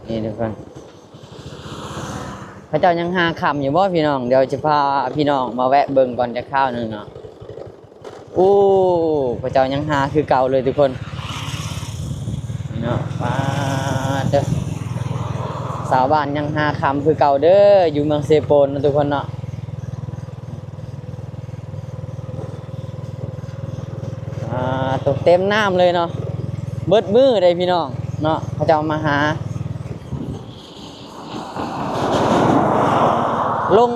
นี่ทุกคนพระเจ้ายังหาคำอยู่บ่พี่น้องเดี๋ยวจะพาพี่น้องมาแวะเบิ่งก่อนจะข้าวหนึ่งเนาะอู้พระเจ้ายังหาคือเก่าเลยทุกคนเนาะมาเด้อสาวบ้านยังหาคำคือเก่าเด้ออยู่เมืองเซโปนนะทุกคนเนาะตกเต็มน้ำเลยเนาะเบิดมือเลยพี่น้องเนาะพระเจ้ามาหาลง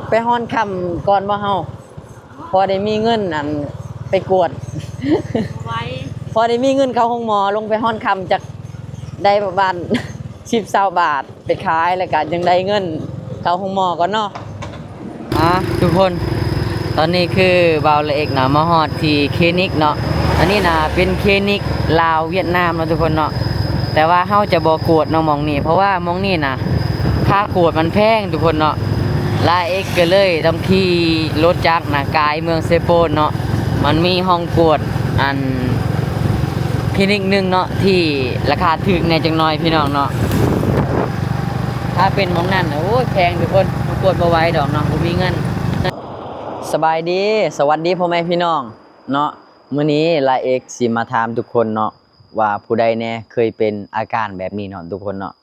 ไปฮ้อนคำก่อนว่าเฮาพอได้มีเงินอันไปกวดไว้พอได้มีเงินเข้าห้องหมอลงไปฮ้อนคำจากได้ประมาณ10-20 บาทไปขายแล้วก็ยังได้เงินเข้าห้องหมอก่อนเนาะทุกคนตอนนี้คือเบาละเอกนะมาฮอดที่คลินิกเนาะอันนี้นะเป็นคลินิกลาวเวียดนามเนาะทุกคนเนาะแต่ว่าเฮาจะบ่กวดเนาะมองนี่เพราะว่ามองนี่นะค่ากวดมันแพงทุกคนเนาะลาเอกก็เลยต้องขี่รถจักรนะกายเมืองเซโปนเนาะมันมีห้องกวดอันคลินิกนึงเนาะที่ราคาถูกในจังน้อยพี่น้องเนาะถ้าเป็นมองนั่นโอ้ยแพงทุกคนกวดบ่ไหวดอกเนาะบ่มีเงินสบายดีสวัสดีพ่อแม่พี่น้องเนาะมื้อนี้ลาเอกสิมาถามทุกคนเนาะว่าผู้ใดแน่เคยเป็นอาการแบบนี้เนาะทุกคนเนาะ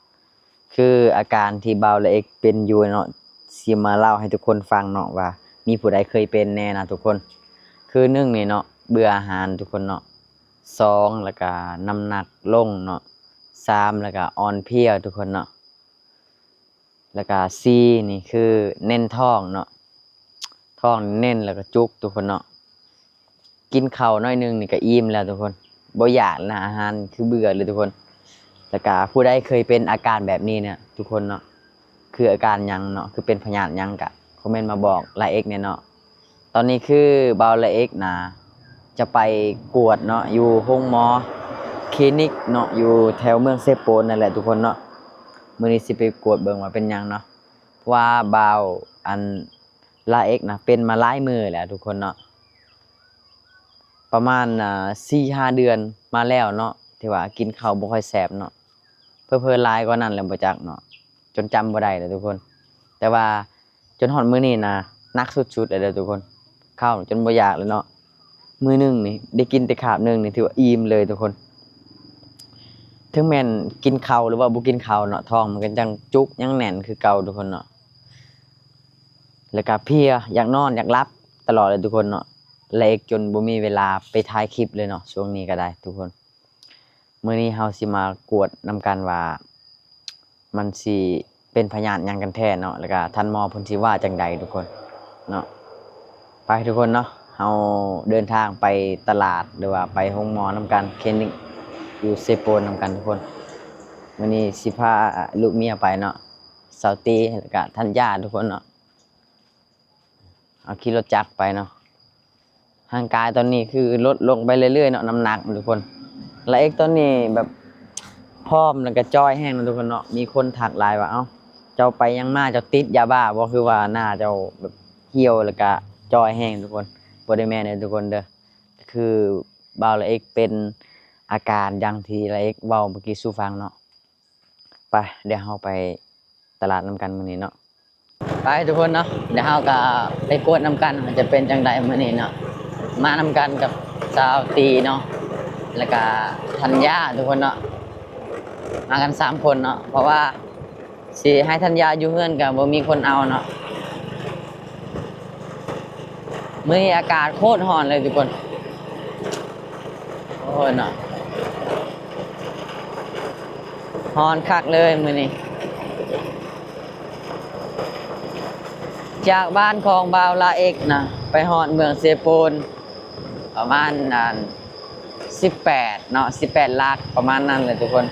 คืออาการที่เบาละเอกเป็นอยู่เนาะสิมาเล่าให้ทุกคนฟังเนาะว่ามีผู้ใดเคยเป็นแน่นะทุกคนคือ1นี่เนาะเบื่ออาหารทุกคนเนาะ2แล้วก็น้ำหนักลงเนาะ3แล้วก็อ่อนเพลียทุกคนเนาะแล้วก็4นี่คือแน่นท้องเนาะท้องแน่นแล้วก็จุกทุกคนเนาะกินข้าวน้อยนึงนี่ก็อิ่มแล้วทุกคนบ่อยากนะอาหารคือเบื่อเลยทุกคนแล้วก็ผู้ใดเคยเป็นอาการแบบนี้เนี่ยทุกคนเนาะคืออาการหยังเนาะคือเป็นพยาธิหยังกะคอมเมนต์มาบอกละเอกเนี่ยเนาะตอนนี้คือเบาละเอกนะจะไปกวดเนาะอยู่ห้องหมอคลินิกเนาะอยู่แถวเมืองเซโปนนั่นแหละทุกคนเนาะมื้อนี้สิไปกวดเบิ่งว่าเป็นหยังเนาะว่าเบาอันละเอกนะเป็นมาหลายมื้อแล้วทุกคนเนาะประมาณ4-5 เดือนมาแล้วเนาะที่ว่ากินข้าวบ่ค่อยแซ่บเนาะเพิ่นๆหลายกว่านั้นแล้วบ่จักเนาะจนจำบ่ได้เลยทุกคนแต่ว่าจนฮอดมื้อนี้นะหนักสุดๆเลยเด้อทุกคนข้าวจนบ่อยากเลยเนาะมื้อนึงนี่ได้กินแต่คาบนึงนี่ถือว่าอิ่มเลยทุกคนถึงแม้นกินข้าวหรือว่าบ่กินข้าวเนาะท้องมันก็ยังจุกยังแน่นคือเก่าทุกคนเนาะแล้วก็เพลียอยากนอนอยากหลับตลอดเลยทุกคนเนาะเล็กจนบ่มีเวลาไปถ่ายคลิปเลยเนาะช่วงนี้ก็ได้ทุกคนมื้อนี้เฮาสิมากวดนำกันว่ามันสิเป็นพยาธิหยังกันแท้เนาะแล้วก็ท่านหมอเพิ่นสิว่าจังใดทุกคนเนาะไปทุกคนเนาะเฮาเดินทางไปตลาดหรือว่าไปโรงหมอนำกันคลินิกอยู่เซโปนนำกันทุกคนมื้อนี้สิพาลูกเมียไปเนาะสาวตีแล้วก็ท่านย่าทุกคนเนาะเอาขี่รถจักรไปเนาะร่างกายตอนนี้คือลดลงไปเรื่อยๆเนาะน้ำหนักทุกคนและเอกตอนนี้แบบพร้อมแล้วก็จ้อยแห้งทุกคนเนาะมีคนทักไลน์ว่าเอ้าเจ้าไปยังมาเจ้าติดยาบ้าบ่คือว่าหน้าเจ้าแบบเหี่ยวแล้วก็จ้อยแห้งทุกคนบ่ได้แม่นเด้อทุกคนเด้อคือบ่าวละเอกเป็นอาการอย่างที่ละเอกเว้าเมื่อกี้สู่ฟังเนาะไปเดี๋ยวเฮาไปตลาดนำกันมื้อนี้เนาะไปทุกคนเนาะเดี๋ยวเฮาก็ไปกวดนำกันจะเป็นจังไดมื้อนี้เนาะมานำกันกับสาวตีเนาะแล้วก็ธัญญาทุกคนเนาะมากัน3 คนเนาะเพราะว่าสิให้ธัญญาอยู่เฮือนก็บ่มีคนเอาเนาะมื้อนี้อากาศโคตรร้อนเลยทุกคนโอ้ยเนาะร้อนคักเลยมื้อนี้จากบ้านของบ่าวลาเอกนะไปฮอดเมืองเซโปนประมาณ18เนาะ18 ลักประมาณนั้นเลยทุกคน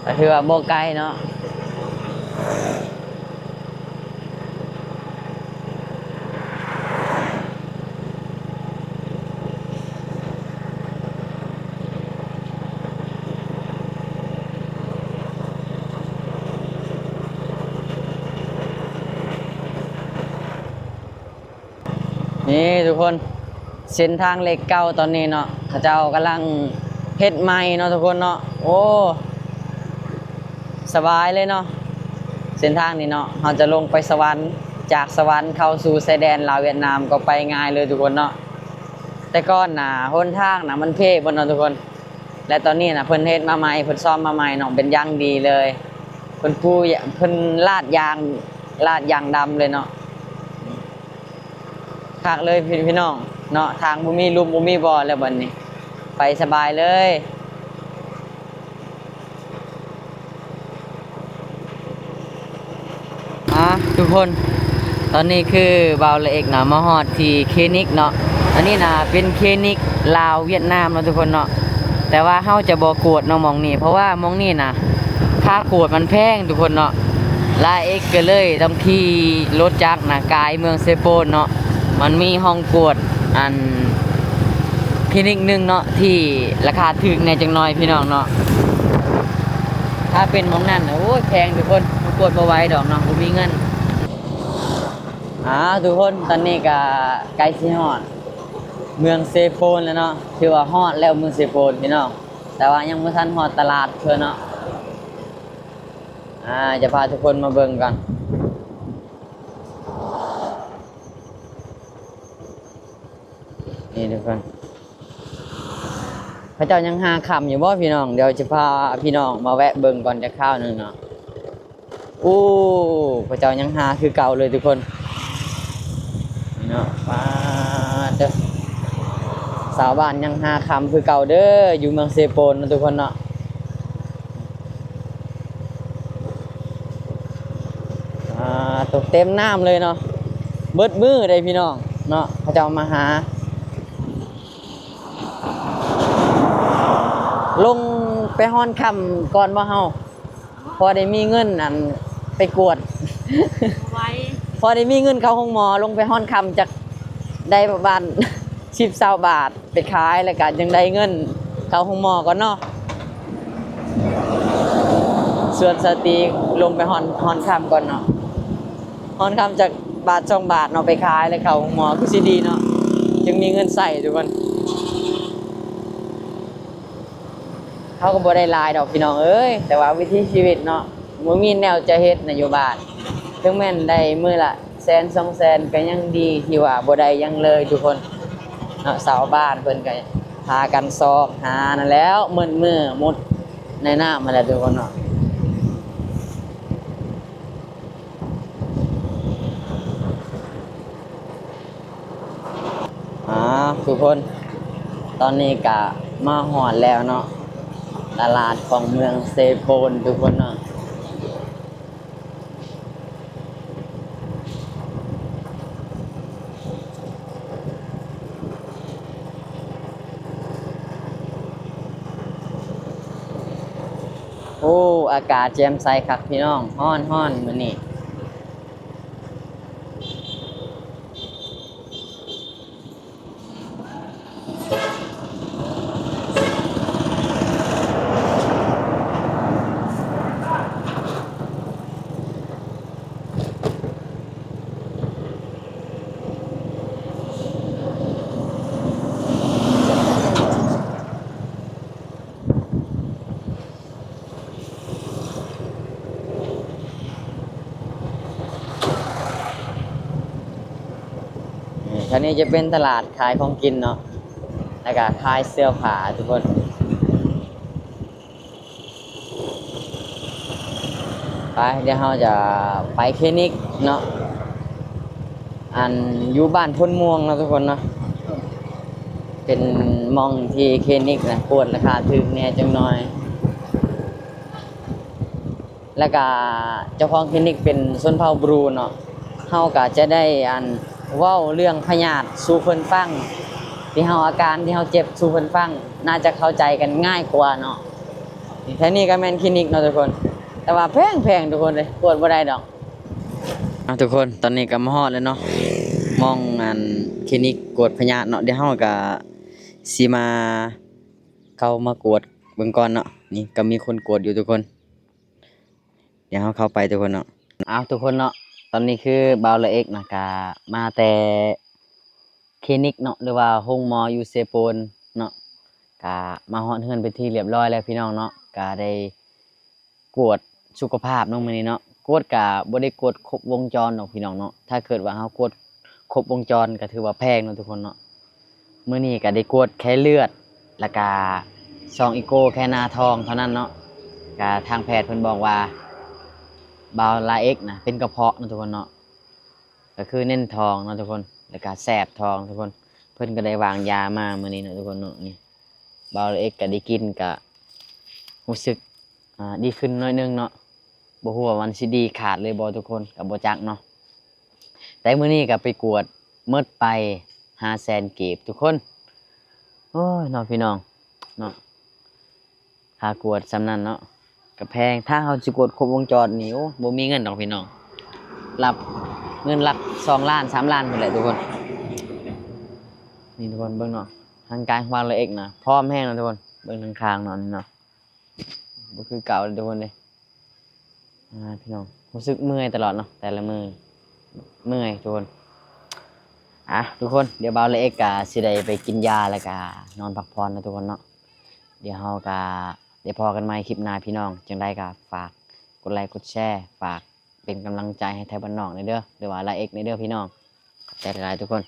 ก็ถือว่าบ่ไกลเนาะนี่ทุกคนเส้นทางเลข9ตอนนี้เนาะเขาเจ้ากำลังเฮ็ดใหม่เนาะทุกคนเนาะโอ้ สบายเลยเนาะเส้นทางนี้เนาะเราจะลงไปสวรรค์จากสวรรค์เข้าสู่ชายแดนลาวเวียดนามก็ไปง่ายเลยทุกคนเนาะแต่ก่อนน่ะหนทางน่ะมันเพบ่เนาะทุกคนและตอนนี้น่ะเพิ่นเฮ็ดมาใหม่เพิ่นซ่อมมาใหม่เนาะเป็นอย่างดีเลยเพิ่นปูเพิ่นลาดยางดำเลยเนาะคักเลยพี่น้องเนาะทางบ่มีหลุมบ่มีบ่อแล้วบัดนี้ไปสบายเลยทุกคนตอนนี้คือบ่าวละเอกนะมาฮอดที่คลินิกเนาะอันนี้นะเป็นคลินิกลาวเวียดนามเนาะทุกคนเนาะแต่ว่าเฮาจะบ่กวดเนาะหม่องนี้เพราะว่าหม่องนี้นะค่ากวดมันแพงทุกคนเนาะลาเอกก็เลยต้องขี่รถจักรนะกายเมืองเซโปนเนาะมันมีห้องกวดอันคลินิกนึงเนาะที่ราคาถูกแน่จังน้อยพี่น้องเนาะถ้าเป็นหม่องนั้นโอ้ยแพงทุกคนกวดบ่ไหวดอกเนาะบ่มีเงินทุกคนตอนนี้ก็ใกล้สิฮอดเมืองเซโปนแล้วเนาะถือว่าฮอดแล้วเมืองเซโปนพี่น้องแต่ว่ายังบ่ทันฮอดตลาดเพิ่นเนาะจะพาทุกคนมาเบิ่งกันนี่ทุกคนพระเจ้ายังหาคำอยู่บ่พี่น้องเดี๋ยวจะพาพี่น้องมาแวะเบิ่งก่อนจะข้าวนึงเนาะพระเจ้ายังหาคือเก่าเลยทุกคนเนาะมาเด้อสาวบ้านยังหาคำคือเก่าเด้ออยู่เมืองเซโปนนะทุกคนเนาะตกเต็มน้ำเลยเนาะเบิดมือเลยพี่น้องเนาะพระเจ้ามาหาลงไปฮ้อนคำก่อนว่าเฮาพอได้มีเงินอันไปกวดไว้พอได้มีเงินเข้าห้องหมอลงไปฮ้อนคำจากได้ประมาณ10-20 บาทไปขายแล้วก็ยังได้เงินเข้าห้องหมอก่อนเนาะส่วนสติลงไปฮ้อนคำก่อนเนาะฮ้อนคำจากบาท2 บาทเนาะไปขายแล้วเข้าห้องหมอคือสิดีเนาะจึงมีเงินใส่ทุกคนเขาก็บ่ได้ลายดอกพี่น้องเอ้ยแต่ว่าวิถีชีวิตเนาะบ่มีแนวจะเฮ็ดนะอยู่บ้านถึงแม้นได้มื้อละ100,000-200,000ก็ยังดีที่ว่าบ่ได้ยังเลยทุกคนเนาะชาวบ้านเพิ่นก็พากันซอกหานั่นแล้วมื้อมุดในน้ำมาแล้วทุกคนเนาะทุกคนตอนนี้ก็มาฮอดแล้วเนาะตลาดของเมืองเซโปนทุกคนเนาะอากาศแจ่มใสคักพี่น้องฮ้อนมื้อนี้อันนี้จะเป็นตลาดขายของกินเนาะแล้วก็ขายเสื้อผ้าทุกคนไปเดี๋ยวเราจะไปคลินิกเนาะอันอยู่บ้านพ้นม่วงนะทุกคนเนาะเป็นมองที่คลินิกนะกวดราคาถูกแน่จังหน่อยแล้วก็เจ้าของคลินิกเป็นชนเผ่าบรูเนาะเฮาก็จะได้อันเว้าเรื่องพยาธิสู่เพิ่นฟังที่เฮาอาการที่เฮาเจ็บสู่เพิ่นฟังน่าจะเข้าใจกันง่ายกว่าเนาะแท้นี่ก็แม่นคลินิกเนาะทุกคนแต่ว่าแพงทุกคนเลยกวดบ่ได้ดอกทุกคนตอนนี้ก็มาฮอดแล้วเนาะมองอันคลินิกกวดพยาธิเนาะเดี๋ยวเฮาก็สิมาเข้ามากวดเบิ่งก่อนเนาะนี่ก็มีคนกวดอยู่ทุกคนเดี๋ยวเฮาเข้าไปทุกคนเนาะทุกคนเนาะตอนนี้คือบ่าวละเอกนะก็มาแต่คลินิกเนาะหรือว่าโรงหมออยู่เซโปนเนาะก็มาฮอดเฮือนเป็นที่เรียบร้อยแล้วพี่น้องเนาะก็ได้กวด สุขภาพเนาะมื้อนี้เนาะกวดก็บ่ได้กวดครบวงจรดอกพี่น้องเนาะถ้าเกิดว่าเฮากวดครบวงจรก็ถือว่าแพงเนาะทุกคนเนาะมื้อนี้ก็ได้กวดแค่เลือดแล้วก็ซองอีโกแค่หน้าท้องเท่านั้นเนาะก็ทางแพทย์เพิ่นบอกว่าบาวลาเอ็กนะเป็นกระเพาะเนาะทุกคนเนาะก็คือเน้นท้องเนาะทุกคนแล้วก็แสบท้องทุกคนเพิ่นก็ได้วางยามามื้อนี้เนาะทุกคนเนาะนี่บาวลาเอ็กก็ได้กินก็รู้สึกดีขึ้นหน่อยนึงเนาะบ่ฮู้ว่ามันสิดีขาดเลยบ่ทุกคนก็บ่จักเนาะแต่มื้อนี้ก็ไปกวดหมดไป500,000กีบทุกคนโอ้ยเนาะพี่น้องเนาะค่ากวดส่ำนั้นเนาะก็แพงถ้าเฮาสิกวดครบวงจรนี่โอ้บ่มีเงินดอกพี่น้องรับเงินหลัก2ล้าน3ล้านพุ่นแหละทุกคนนี่ทุกคนเบิ่งเนาะทางการของบางละเอกนะพร้อมแฮงเนาะทุกคนเบิ่งทางข้างเนาะนี่เนาะบ่คือเก่าเลยทุกคนเด้พี่น้องรู้สึกเมื่อยตลอดเนาะแต่ละมื้อเมื่อยทุกคนทุกคนเดี๋ยวบ่าวละเอกก็สิได้ไปกินยาแล้วก็นอนพักผ่อนนะทุกคนเนาะเดี๋ยวเฮาก็ได้พอกันใหม่คลิปหน้าพี่น้องจังไดก็ฝากกดไลค์กดแชร์ฝากเป็นกำลังใจให้ไทยบ้านนอกในเด้อหรือว่าละเอกในเด้อพี่น้องขอบใจหลายๆทุกคน